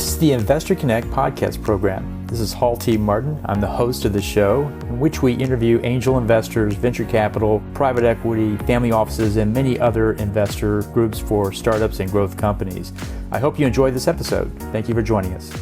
This is the Investor Connect podcast program. This is Hall T. Martin. I'm the host of the show, in which we interview angel investors, venture capital, private equity, family offices, and many other investor groups for startups and growth companies. I hope you enjoyed this episode. Thank you for joining us.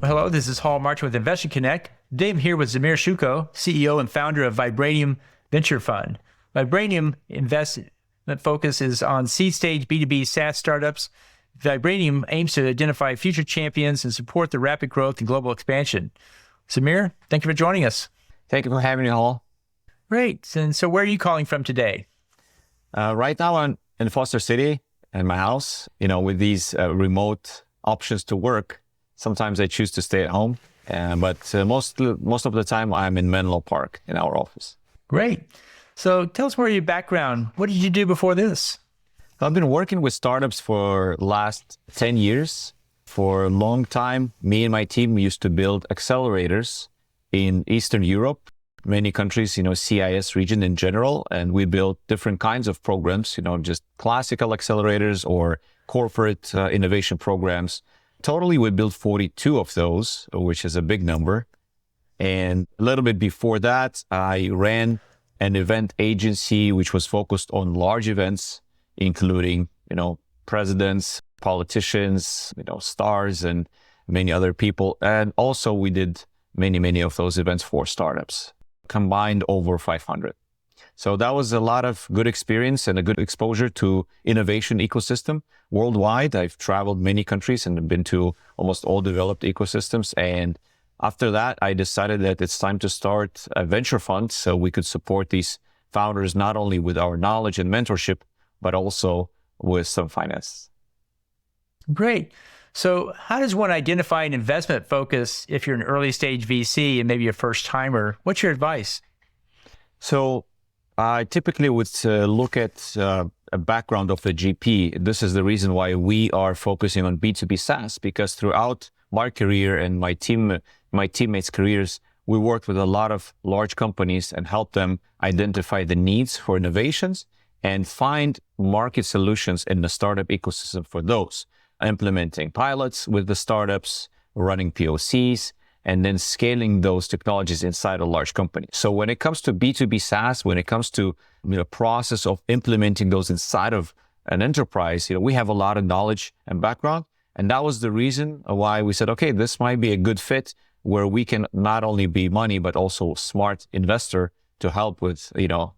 Well, hello, this is Hall Martin with Investor Connect. Today I'm here with Zamir Shukho, CEO and founder of Vibranium Venture Fund. Vibranium investment focus is on seed stage B2B SaaS startups. Vibranium aims to identify future champions and support the rapid growth and global expansion. Zamir, thank you for joining us. Thank you for having me, Hall. Great. And so where are you calling from today? Right now I'm in Foster City in my house. With these remote options to work, sometimes I choose to stay at home. But most of the time I'm in Menlo Park in our office. Great. So tell us more of your background. What did you do before this? I've been working with startups for last 10 years. For a long time, me and my team used to build accelerators in Eastern Europe, many countries, CIS region in general. And we built different kinds of programs, just classical accelerators or corporate innovation programs. Totally, we built 42 of those, which is a big number. And a little bit before that, I ran an event agency which was focused on large events, including, presidents, politicians, stars, and many other people. And also we did many of those events for startups, combined over 500. So that was a lot of good experience and a good exposure to innovation ecosystem worldwide. I've traveled many countries and been to almost all developed ecosystems. And after that, I decided that it's time to start a venture fund so we could support these founders, not only with our knowledge and mentorship, but also with some finance. Great. So how does one identify an investment focus if you're an early stage VC and maybe a first timer? What's your advice? So I typically would look at a background of the GP. This is the reason why we are focusing on B2B SaaS, because throughout my career and my teammates' careers, we worked with a lot of large companies and helped them identify the needs for innovations and find market solutions in the startup ecosystem for those, implementing pilots with the startups, running POCs, and then scaling those technologies inside a large company. So when it comes to B2B SaaS, when it comes to the process of implementing those inside of an enterprise, we have a lot of knowledge and background. And that was the reason why we said, okay, this might be a good fit where we can not only be money, but also smart investor to help with,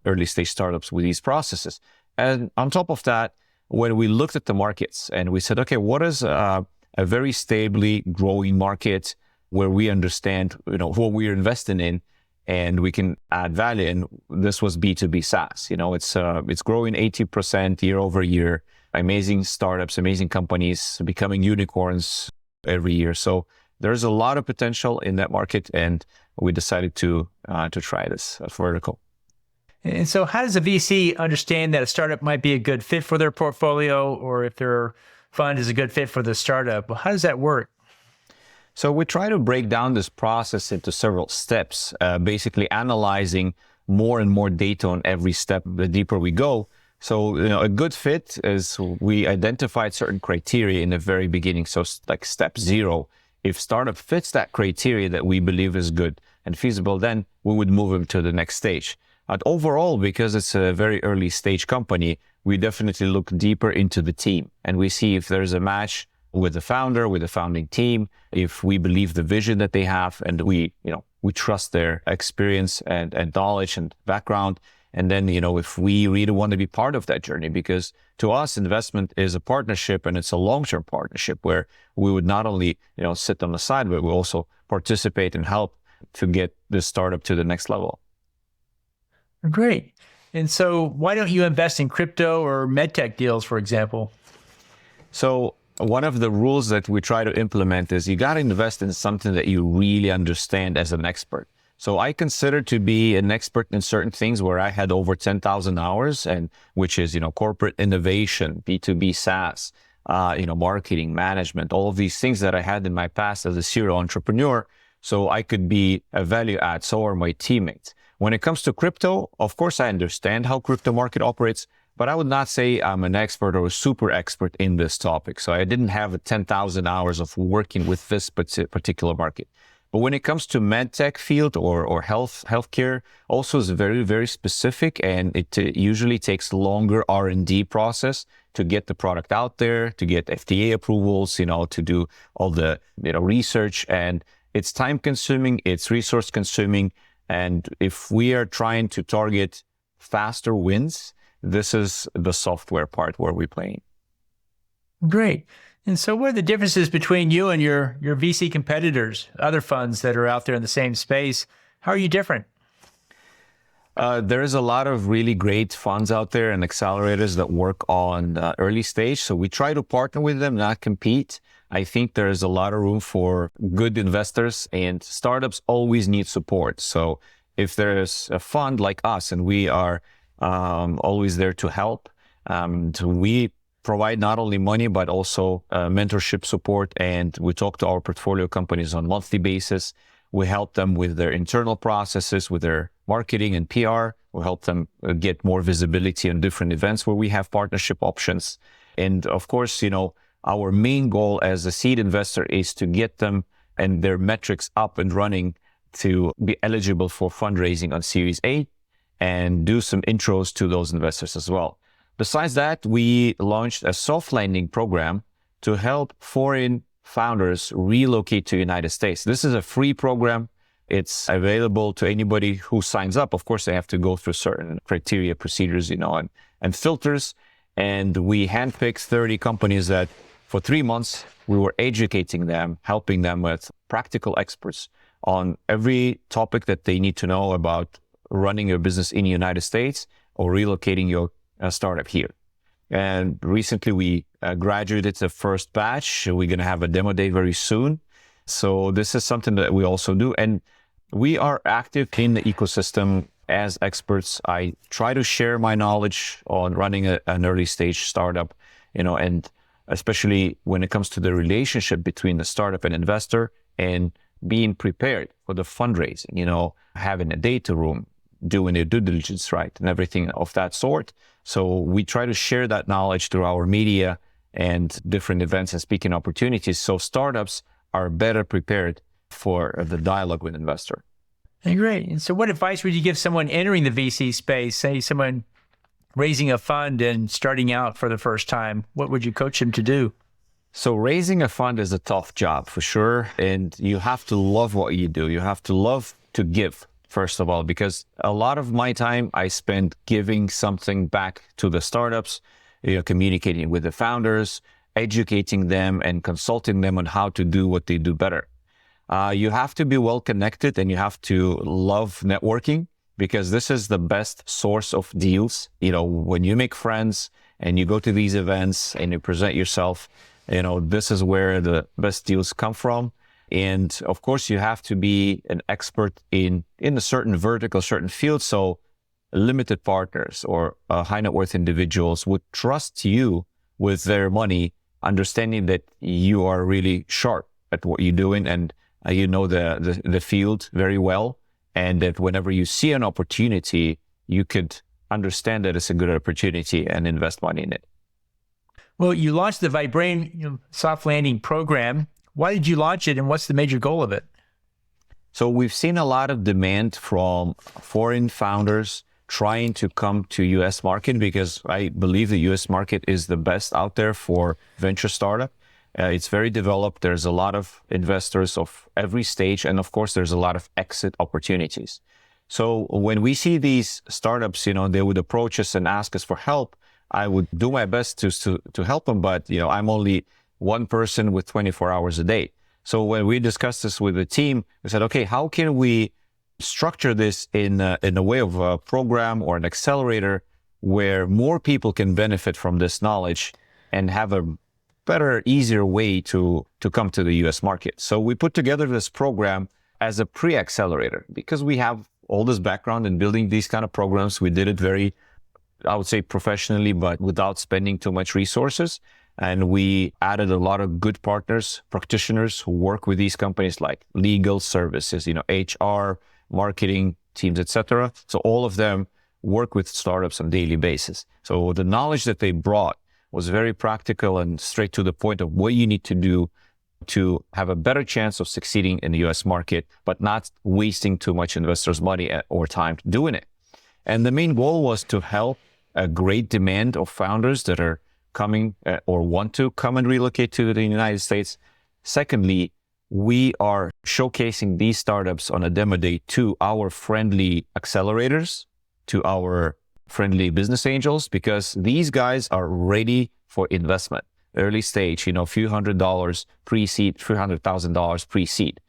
early stage startups with these processes. And on top of that, when we looked at the markets and we said, okay, what is a very stably growing market where we understand, what we're investing in and we can add value. And this was B2B SaaS. It's growing 80% year over year. Amazing startups, amazing companies becoming unicorns every year. So there's a lot of potential in that market, and we decided to try this vertical. And so how does a VC understand that a startup might be a good fit for their portfolio, or if their fund is a good fit for the startup? Well, how does that work? So we try to break down this process into several steps, basically analyzing more and more data on every step the deeper we go. So, a good fit is we identified certain criteria in the very beginning. So like step 0, if startup fits that criteria that we believe is good and feasible, then we would move them to the next stage. But overall, because it's a very early stage company, we definitely look deeper into the team and we see if there's a match with the founder, with the founding team, if we believe the vision that they have and we trust their experience and knowledge and background. And then, if we really want to be part of that journey, because to us, investment is a partnership and it's a long-term partnership where we would not only, sit on the side, but we also participate and help to get this startup to the next level. Great. And so why don't you invest in crypto or medtech deals, for example? So one of the rules that we try to implement is you got to invest in something that you really understand as an expert. So I consider to be an expert in certain things where I had over 10,000 hours, and which is, corporate innovation, B2B SaaS, marketing, management, all of these things that I had in my past as a serial entrepreneur. So I could be a value add. So are my teammates. When it comes to crypto, of course, I understand how crypto market operates, but I would not say I'm an expert or a super expert in this topic. So I didn't have 10,000 hours of working with this particular market. But when it comes to medtech field or healthcare, also is very, very specific, and it usually takes longer R&D process to get the product out there, to get FDA approvals, to do all the research, and it's time consuming, it's resource consuming, and if we are trying to target faster wins, this is the software part where we're playing. Great. And so what are the differences between you and your VC competitors, other funds that are out there in the same space? How are you different? There is a lot of really great funds out there and accelerators that work on early stage. So we try to partner with them, not compete. I think there is a lot of room for good investors, and startups always need support. So if there's a fund like us, and we are always there to help, we provide not only money, but also mentorship support. And we talk to our portfolio companies on a monthly basis. We help them with their internal processes, with their marketing and PR. We help them get more visibility on different events where we have partnership options. And of course, our main goal as a seed investor is to get them and their metrics up and running to be eligible for fundraising on Series A, and do some intros to those investors as well. Besides that, we launched a soft landing program to help foreign founders relocate to the United States. This is a free program. It's available to anybody who signs up. Of course, they have to go through certain criteria, procedures, and filters. And we handpicked 30 companies that for 3 months, we were educating them, helping them with practical experts on every topic that they need to know about running your business in the United States or relocating your startup here. And recently we graduated the first batch. We're going to have a demo day very soon. So this is something that we also do. And we are active in the ecosystem as experts. I try to share my knowledge on running an early stage startup, and especially when it comes to the relationship between the startup and investor, and being prepared for the fundraising, having a data room, doing your due diligence right, and everything of that sort. So we try to share that knowledge through our media and different events and speaking opportunities, so startups are better prepared for the dialogue with investor. Great. And so what advice would you give someone entering the VC space, say someone raising a fund and starting out for the first time? What would you coach them to do? So raising a fund is a tough job for sure. And you have to love what you do. You have to love to give, first of all, because a lot of my time I spend giving something back to the startups, communicating with the founders, educating them and consulting them on how to do what they do better. You have to be well connected, and you have to love networking, because this is the best source of deals. When you make friends and you go to these events and you present yourself, this is where the best deals come from. And of course, you have to be an expert in a certain vertical, certain field. So limited partners or high net worth individuals would trust you with their money, understanding that you are really sharp at what you're doing, and you know the field very well. And that whenever you see an opportunity, you could understand that it's a good opportunity and invest money in it. Well, you launched the Vibranium soft landing program. Why did you launch it, and what's the major goal of it? So we've seen a lot of demand from foreign founders trying to come to US market, because I believe the US market is the best out there for venture startup. It's very developed. There's a lot of investors of every stage. And of course, there's a lot of exit opportunities. So when we see these startups, they would approach us and ask us for help. I would do my best to help them. But, I'm only one person with 24 hours a day. So when we discussed this with the team, we said, okay, how can we structure this in a way of a program or an accelerator where more people can benefit from this knowledge and have a better, easier way to come to the US market. So we put together this program as a pre-accelerator, because we have all this background in building these kind of programs. We did it very, I would say, professionally, but without spending too much resources. And we added a lot of good partners, practitioners who work with these companies, like legal services, HR, marketing, teams, etc. So all of them work with startups on a daily basis. So the knowledge that they brought was very practical and straight to the point of what you need to do to have a better chance of succeeding in the US market, but not wasting too much investors' money or time doing it. And the main goal was to help a great demand of founders that are coming or want to come and relocate to the United States. Secondly, we are showcasing these startups on a demo day to our friendly accelerators, to our friendly business angels, because these guys are ready for investment. Early stage, a few $100 pre-seed, $300,000 pre-seed.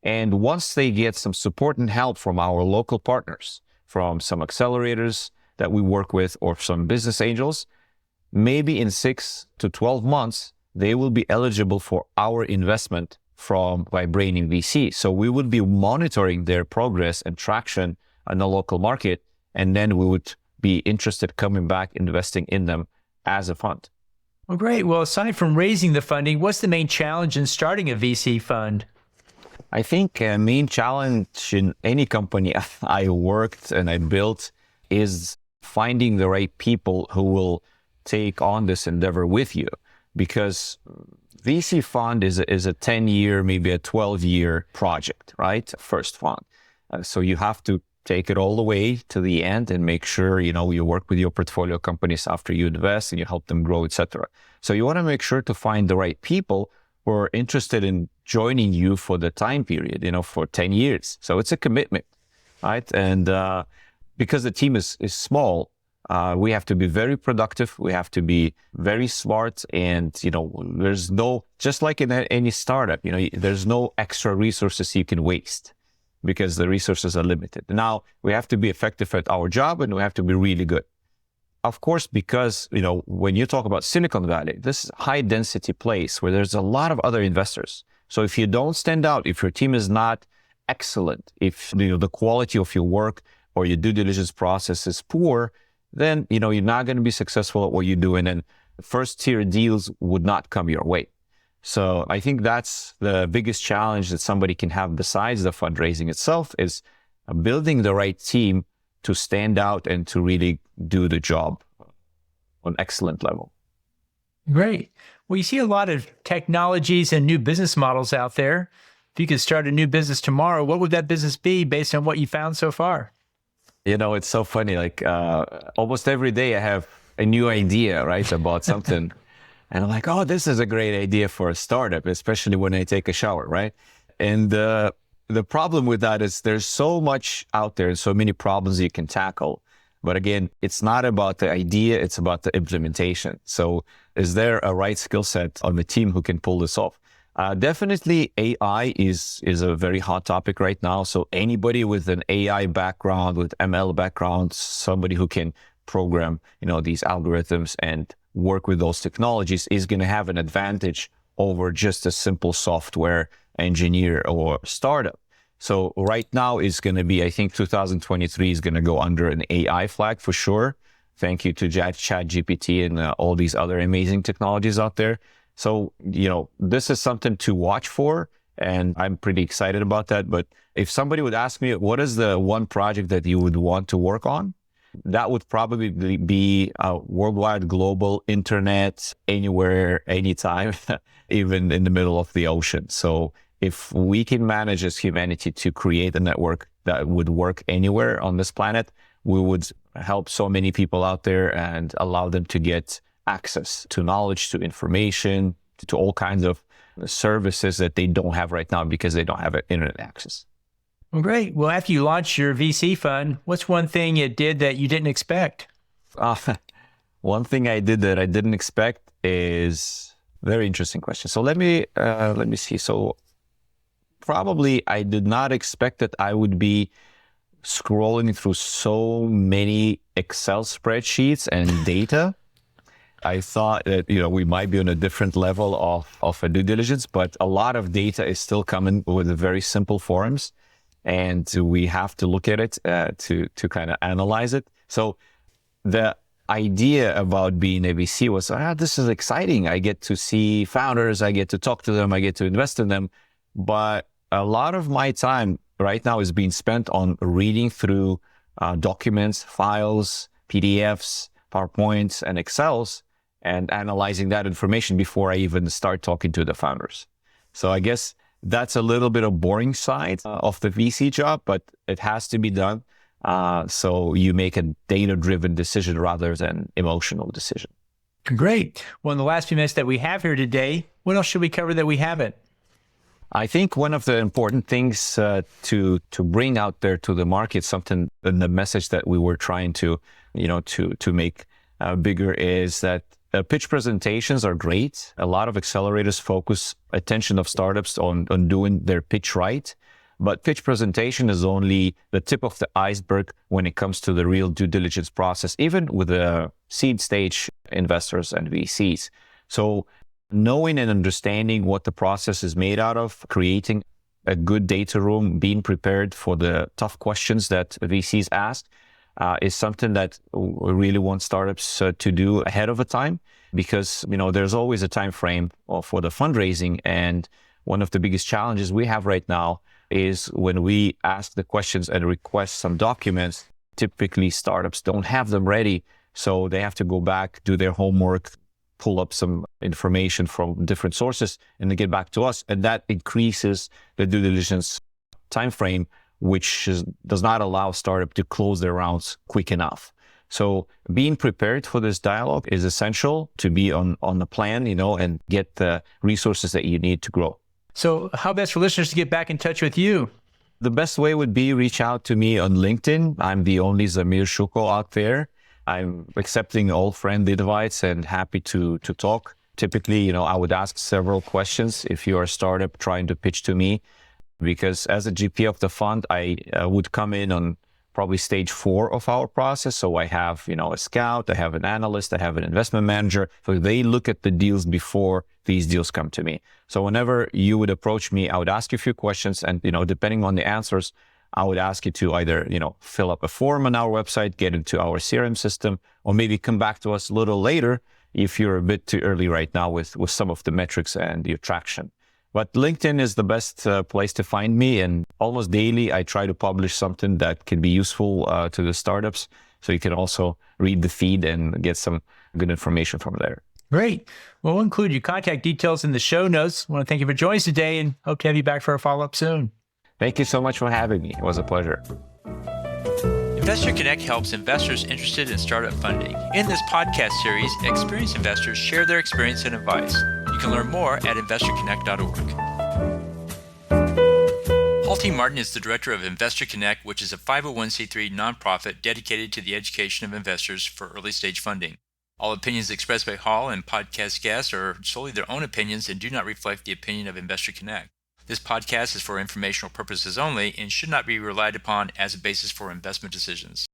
And once they get some support and help from our local partners, from some accelerators that we work with or some business angels, maybe in 6 to 12 months, they will be eligible for our investment from Vibranium VC. So we would be monitoring their progress and traction in the local market, and then we would be interested coming back, investing in them as a fund. Well, great. Well, aside from raising the funding, what's the main challenge in starting a VC fund? I think a main challenge in any company I worked and I built is finding the right people who will take on this endeavor with you, because VC fund is a 10-year, maybe a 12-year project, right? First fund. So you have to take it all the way to the end and make sure, you work with your portfolio companies after you invest and you help them grow, etc. So you want to make sure to find the right people who are interested in joining you for the time period, for 10 years. So it's a commitment, right? And because the team is small, we have to be very productive. We have to be very smart. And, there's no, just like in any startup, there's no extra resources you can waste, because the resources are limited. Now, we have to be effective at our job and we have to be really good. Of course, because, when you talk about Silicon Valley, this is a high density place where there's a lot of other investors. So if you don't stand out, if your team is not excellent, if the quality of your work or your due diligence process is poor, then, you're not going to be successful at what you're doing, and first tier deals would not come your way. So I think that's the biggest challenge that somebody can have besides the fundraising itself, is building the right team to stand out and to really do the job on excellent level. Great. Well, you see a lot of technologies and new business models out there. If you could start a new business tomorrow, what would that business be based on what you found so far? It's so funny. Like almost every day I have a new idea, right, about something. And I'm like, oh, this is a great idea for a startup, especially when I take a shower, right? And the problem with that is there's so much out there and so many problems you can tackle. But again, it's not about the idea, it's about the implementation. So is there a right skill set on the team who can pull this off? Definitely AI is a very hot topic right now. So anybody with an AI background, with ML background, somebody who can program, these algorithms and work with those technologies is going to have an advantage over just a simple software engineer or startup. So right now is going to be, I think 2023 is going to go under an AI flag for sure. Thank you to ChatGPT and all these other amazing technologies out there. So, this is something to watch for, and I'm pretty excited about that. But if somebody would ask me, what is the one project that you would want to work on? That would probably be a worldwide, global internet, anywhere, anytime, even in the middle of the ocean. So if we can manage as humanity to create a network that would work anywhere on this planet, we would help so many people out there and allow them to get access to knowledge, to information, to all kinds of services that they don't have right now because they don't have internet access. Well, great. Well, after you launched your VC fund, what's one thing you did that you didn't expect? One thing I did that I didn't expect is very interesting question. So let me see. So probably I did not expect that I would be scrolling through so many Excel spreadsheets and data. I thought that, we might be on a different level of a due diligence, but a lot of data is still coming with very simple forms. And we have to look at it to kind of analyze it. So the idea about being a VC was, this is exciting. I get to see founders, I get to talk to them, I get to invest in them. But a lot of my time right now is being spent on reading through documents, files, PDFs, PowerPoints, and Excels, and analyzing that information before I even start talking to the founders. So I guess that's a little bit of boring side of the VC job, but it has to be done. So you make a data-driven decision rather than emotional decision. Great. Well, in the last few minutes that we have here today, what else should we cover that we haven't? I think one of the important things to bring out there to the market, something in the message that we were trying to make bigger, is that pitch presentations are great. A lot of accelerators focus attention of startups on doing their pitch right. But pitch presentation is only the tip of the iceberg when it comes to the real due diligence process, even with the seed stage investors and VCs. So knowing and understanding what the process is made out of, creating a good data room, being prepared for the tough questions that VCs ask, is something that we really want startups to do ahead of a time, because there's always a time frame for the fundraising. And one of the biggest challenges we have right now is when we ask the questions and request some documents, typically startups don't have them ready. So they have to go back, do their homework, pull up some information from different sources, and then get back to us. And that increases the due diligence time frame, which does not allow startup to close their rounds quick enough. So being prepared for this dialogue is essential to be on the plan, and get the resources that you need to grow. So how best for listeners to get back in touch with you? The best way would be reach out to me on LinkedIn. I'm the only Zamir Shukho out there. I'm accepting all friend invites and happy to talk. Typically, I would ask several questions if you're a startup trying to pitch to me, because as a GP of the fund, I would come in on probably stage 4 of our process. So I have, a scout, I have an analyst, I have an investment manager. So they look at the deals before these deals come to me. So whenever you would approach me, I would ask you a few questions, and, depending on the answers, I would ask you to either, fill up a form on our website, get into our CRM system, or maybe come back to us a little later if you're a bit too early right now with some of the metrics and your traction. But LinkedIn is the best place to find me, and almost daily I try to publish something that can be useful to the startups. So you can also read the feed and get some good information from there. Great. Well, we'll include your contact details in the show notes. I want to thank you for joining us today and hope to have you back for a follow-up soon. Thank you so much for having me. It was a pleasure. Investor Connect helps investors interested in startup funding. In this podcast series, experienced investors share their experience and advice. You can learn more at investorconnect.org. Paul T. Martin is the director of Investor Connect, which is a 501c3 nonprofit dedicated to the education of investors for early-stage funding. All opinions expressed by Hall and podcast guests are solely their own opinions and do not reflect the opinion of Investor Connect. This podcast is for informational purposes only and should not be relied upon as a basis for investment decisions.